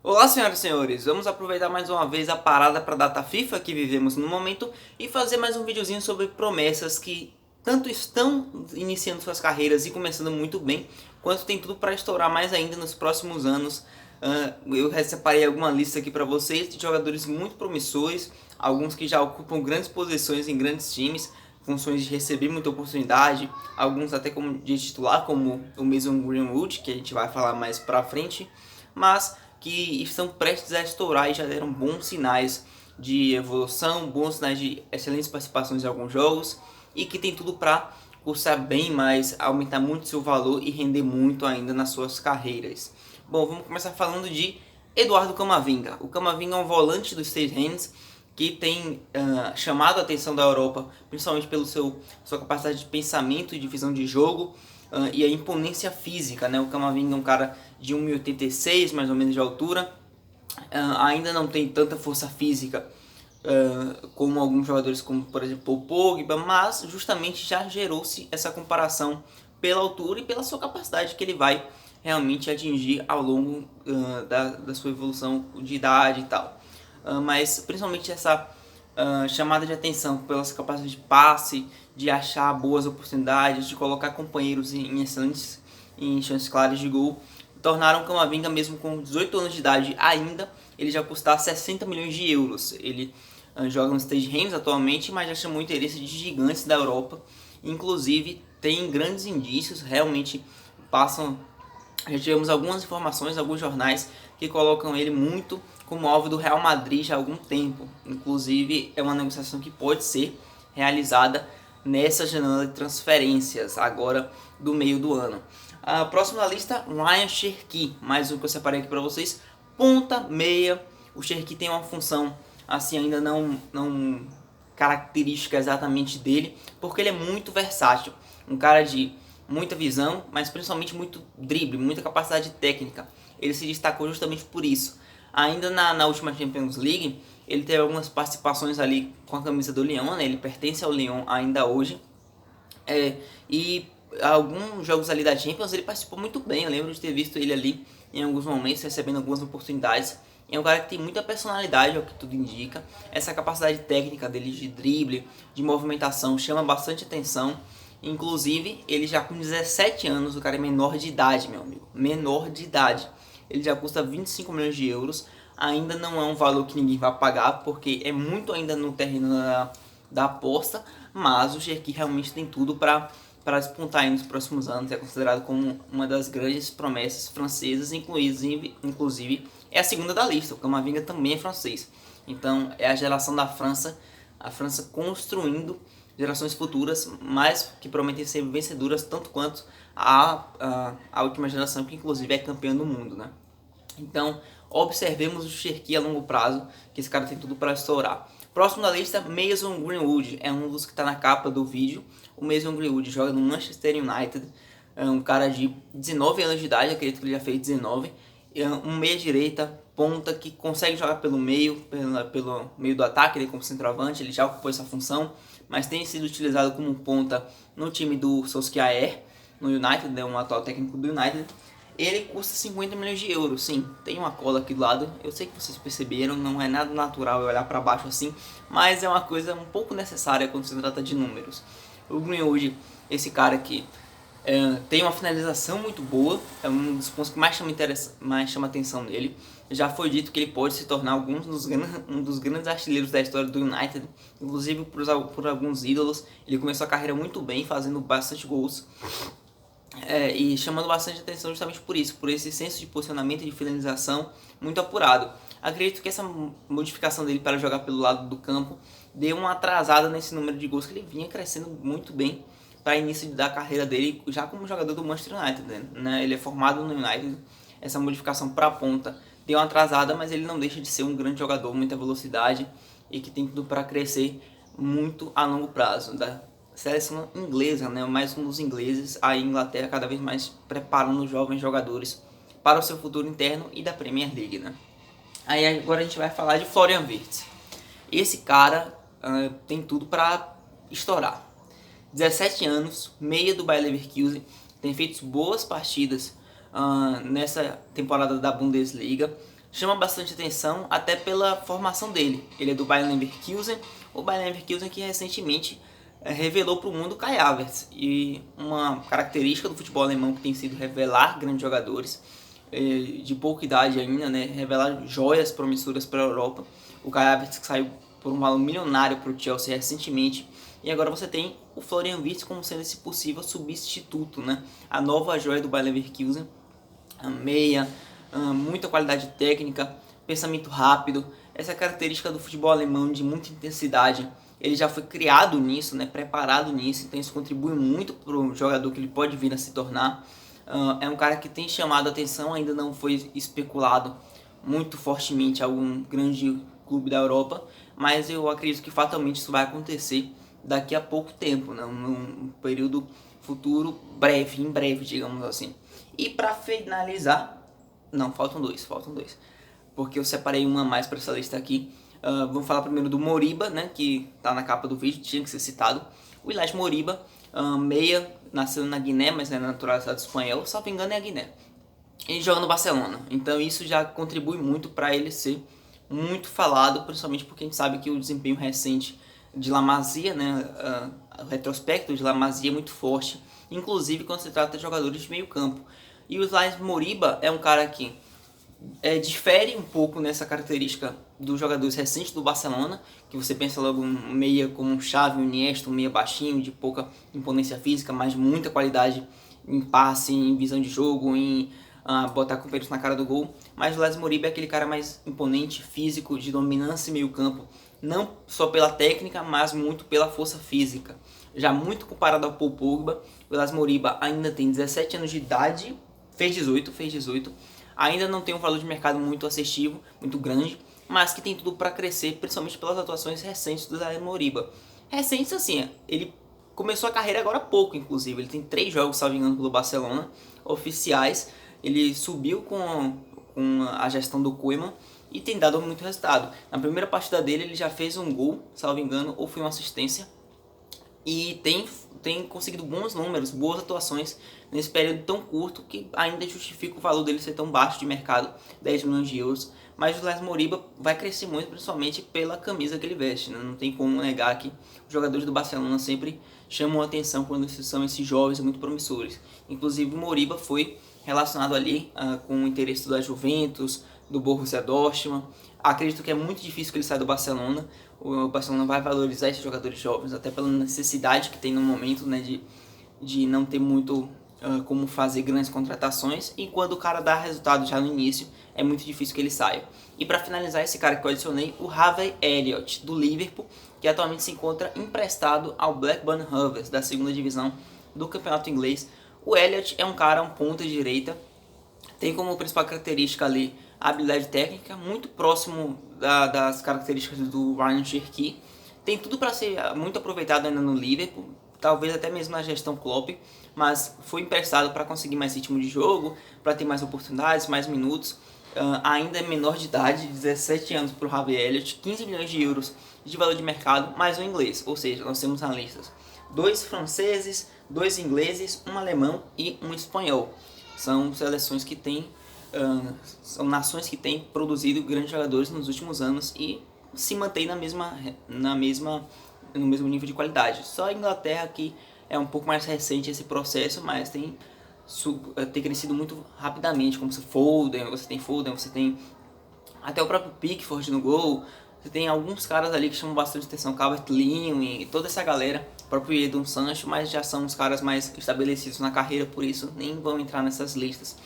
Olá, senhoras e senhores, vamos aproveitar mais uma vez a parada para a data FIFA que vivemos no momento e fazer mais um videozinho sobre promessas que tanto estão iniciando suas carreiras e começando muito bem, quanto tem tudo para estourar mais ainda nos próximos anos. Eu separei alguma lista aqui para vocês de jogadores muito promissores, alguns que já ocupam grandes posições em grandes times, funções de receber muita oportunidade, alguns até como de titular, como o Mason Greenwood, que a gente vai falar mais para frente, mas que estão prestes a estourar e já deram bons sinais de evolução, bons sinais de excelentes participações em alguns jogos e que tem tudo para cursar bem mais, aumentar muito seu valor e render muito ainda nas suas carreiras. Bom, vamos começar falando de Eduardo Camavinga. O Camavinga é um volante do Stade Rennes que tem chamado a atenção da Europa, principalmente pelo sua capacidade de pensamento e de visão de jogo, e a imponência física, né? O Camavinga é um cara de 1,86 mais ou menos de altura, ainda não tem tanta força física como alguns jogadores, como por exemplo o Pogba, mas justamente já gerou-se essa comparação pela altura e pela sua capacidade que ele vai realmente atingir ao longo da sua evolução de idade e tal. Mas principalmente essa chamada de atenção pelas capacidades de passe, de achar boas oportunidades, de colocar companheiros em chances claras de gol, tornaram o Camavinga, mesmo com 18 anos de idade ainda, ele já custar 60 milhões de euros. Ele joga no Stade Rennes atualmente, mas já chamou o interesse de gigantes da Europa. Inclusive, tem grandes indícios, realmente passam. Já tivemos algumas informações, alguns jornais que colocam ele muito como alvo do Real Madrid já há algum tempo. Inclusive, é uma negociação que pode ser realizada nessa janela de transferências, agora do meio do ano. A próxima na lista, Ryan Cherki, mais um que eu separei aqui para vocês. Ponta, meia. O Cherki tem uma função assim ainda não característica exatamente dele, porque ele é muito versátil. Um cara de muita visão, mas principalmente muito drible, muita capacidade técnica. Ele se destacou justamente por isso. Ainda na última Champions League, ele teve algumas participações ali com a camisa do Lyon, né? Ele pertence ao Lyon ainda hoje. E alguns jogos ali da Champions ele participou muito bem. Eu lembro de ter visto ele ali em alguns momentos recebendo algumas oportunidades. É um cara que tem muita personalidade, é o que tudo indica. Essa capacidade técnica dele de drible, de movimentação, chama bastante atenção. Inclusive, ele já com 17 anos, o cara é menor de idade, meu amigo. Menor de idade. Ele já custa 25 milhões de euros. Ainda não é um valor que ninguém vai pagar, porque é muito ainda no terreno da aposta. Mas o Cherki realmente tem tudo para despontar nos próximos anos. É considerado como uma das grandes promessas francesas, inclusive é a segunda da lista. O Camavinga também é francês. Então é a geração da França, a França construindo gerações futuras, mas que prometem ser vencedoras tanto quanto a última geração, que inclusive é campeã do mundo, né? Então, observemos o Cherki a longo prazo, que esse cara tem tudo para estourar. Próximo da lista, Mason Greenwood, é um dos que está na capa do vídeo. O Mason Greenwood joga no Manchester United, é um cara de 19 anos de idade, acredito que ele já fez 19, um meia-direita, ponta, que consegue jogar pelo meio do ataque, ele como centroavante, ele já ocupou essa função, mas tem sido utilizado como ponta no time do Solskjaer, no United, né, um atual técnico do United. Ele custa 50 milhões de euros, sim, tem uma cola aqui do lado, eu sei que vocês perceberam, não é nada natural eu olhar para baixo assim, mas é uma coisa um pouco necessária quando se trata de números. O Greenwood, esse cara aqui, tem uma finalização muito boa, é um dos pontos que mais chama a atenção dele. Já foi dito que ele pode se tornar um dos grandes artilheiros da história do United, inclusive por alguns ídolos. Ele começou a carreira muito bem, fazendo bastante gols. E chamando bastante atenção justamente por isso, por esse senso de posicionamento e de finalização muito apurado. Acredito que essa modificação dele para jogar pelo lado do campo deu uma atrasada nesse número de gols, que ele vinha crescendo muito bem para início da carreira dele, já como jogador do Manchester United, né? Ele é formado no United, essa modificação para a ponta deu uma atrasada, mas ele não deixa de ser um grande jogador, muita velocidade e que tem tudo para crescer muito a longo prazo. Da seleção inglesa, né? Mais um dos ingleses, a Inglaterra cada vez mais preparando os jovens jogadores para o seu futuro interno e da Premier League, né? Aí agora a gente vai falar de Florian Wirtz. Esse cara tem tudo para estourar. 17 anos, meia do Bayer Leverkusen, tem feito boas partidas nessa temporada da Bundesliga. chama bastante atenção até pela formação dele. Ele é do Bayer Leverkusen, o Bayer Leverkusen que recentemente revelou para o mundo Kai Havertz. E uma característica do futebol alemão que tem sido revelar grandes jogadores de pouca idade ainda, né? Revelar joias promissoras para a Europa. O Kai Havertz que saiu por um valor milionário para o Chelsea recentemente. E agora você tem o Florian Wirtz como sendo esse possível substituto, né? A nova joia do Bayer Leverkusen, a meia, muita qualidade técnica, pensamento rápido, essa característica do futebol alemão de muita intensidade. Ele já foi criado nisso, né, preparado nisso, então isso contribui muito para o jogador que ele pode vir a se tornar. É um cara que tem chamado a atenção, ainda não foi especulado muito fortemente a algum grande clube da Europa, mas eu acredito que fatalmente isso vai acontecer daqui a pouco tempo, né, num período futuro breve, em breve, digamos assim. E para finalizar, não, faltam dois, porque eu separei uma a mais para essa lista aqui. Vamos falar primeiro do Moriba, né, que está na capa do vídeo, tinha que ser citado. O Ilaix Moriba, meia, nasceu na Guiné, mas é naturalizado espanhol, salvo engano é a Guiné. Ele joga no Barcelona, então isso já contribui muito para ele ser muito falado, principalmente porque a gente sabe que o desempenho recente de La Masia, né, o retrospecto de La Masia é muito forte, inclusive quando se trata de jogadores de meio campo. E o Ilaix Moriba é um cara que difere um pouco nessa característica dos jogadores recentes do Barcelona, que você pensa logo um meia como um Xavi, um Iniesta, um meia baixinho, de pouca imponência física, mas de muita qualidade em passe, em visão de jogo, em botar companheiros na cara do gol. Mas o Ilaix Moriba é aquele cara mais imponente, físico, de dominância em meio campo, não só pela técnica, mas muito pela força física. Já muito comparado ao Paul Pogba, o Ilaix Moriba ainda tem 17 anos de idade, fez 18, ainda não tem um valor de mercado muito acessível, muito grande, mas que tem tudo para crescer, principalmente pelas atuações recentes do Ilaix Moriba. Recentes assim, ele começou a carreira agora há pouco, inclusive, ele tem 3 jogos, salvo engano, pelo Barcelona, oficiais, ele subiu com a gestão do Koeman e tem dado muito resultado. Na primeira partida dele ele já fez um gol, salvo engano, ou foi uma assistência, e tem conseguido bons números, boas atuações nesse período tão curto que ainda justifica o valor dele ser tão baixo de mercado, 10 milhões de euros. Mas o Ilaix Moriba vai crescer muito, principalmente pela camisa que ele veste, né? Não tem como negar que os jogadores do Barcelona sempre chamam a atenção quando são esses jovens muito promissores. Inclusive o Moriba foi relacionado ali com o interesse da Juventus, do Borussia Dortmund. Acredito que é muito difícil que ele saia do Barcelona. O Barcelona vai valorizar esses jogadores jovens, até pela necessidade que tem no momento, né, de não ter muito como fazer grandes contratações. E quando o cara dá resultado já no início, é muito difícil que ele saia. E para finalizar, esse cara que eu adicionei, o Harvey Elliott, do Liverpool, que atualmente se encontra emprestado ao Blackburn Rovers, da segunda divisão do campeonato inglês. O Elliott é um cara, um ponta direita, tem como principal característica ali a habilidade técnica, muito próximo das características do Ryan Cherki. Tem tudo para ser muito aproveitado ainda no Liverpool, talvez até mesmo na gestão Klopp, mas foi emprestado para conseguir mais ritmo de jogo, para ter mais oportunidades, mais minutos. Ainda é menor de idade, 17 anos para o Harvey Elliott, 15 milhões de euros de valor de mercado, mais um inglês, ou seja, nós temos na lista 2 franceses, 2 ingleses, um alemão e um espanhol. São seleções que têm, são nações que têm produzido grandes jogadores nos últimos anos e se mantém no mesmo nível de qualidade. Só a Inglaterra que é um pouco mais recente esse processo, mas tem crescido muito rapidamente, como você tem até o próprio Pickford no gol, você tem alguns caras ali que chamam bastante atenção, Calvert-Lewin e toda essa galera, o próprio Jadon Sancho, mas já são os caras mais estabelecidos na carreira, por isso nem vão entrar nessas listas,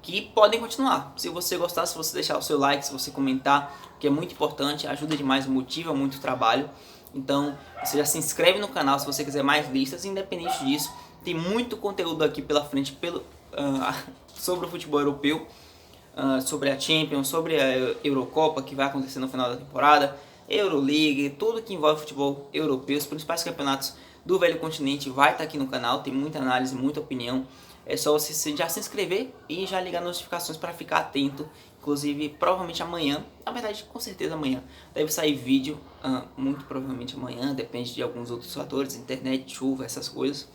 que podem continuar. Se você gostar, se você deixar o seu like, se você comentar, que é muito importante, ajuda demais, motiva muito o trabalho. Então, você já se inscreve no canal se você quiser mais listas. Independente disso, tem muito conteúdo aqui pela frente sobre o futebol europeu, sobre a Champions, sobre a Eurocopa que vai acontecer no final da temporada, Euroleague, tudo que envolve futebol europeu, os principais campeonatos do velho continente vai estar aqui no canal. Tem muita análise, muita opinião. É só você já se inscrever e já ligar as notificações para ficar atento. Inclusive, provavelmente amanhã, na verdade, com certeza amanhã, deve sair vídeo, muito provavelmente amanhã, depende de alguns outros fatores, internet, chuva, essas coisas.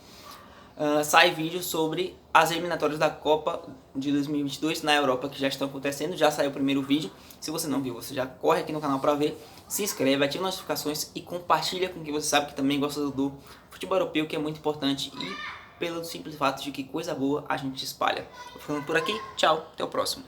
Sai vídeo sobre as eliminatórias da Copa de 2022 na Europa, que já estão acontecendo. Já saiu o primeiro vídeo. Se você não viu, você já corre aqui no canal para ver. Se inscreve, ativa as notificações e compartilha com quem você sabe que também gosta do futebol europeu, que é muito importante. E pelo simples fato de que coisa boa a gente espalha. Vou ficando por aqui. Tchau. Até o próximo.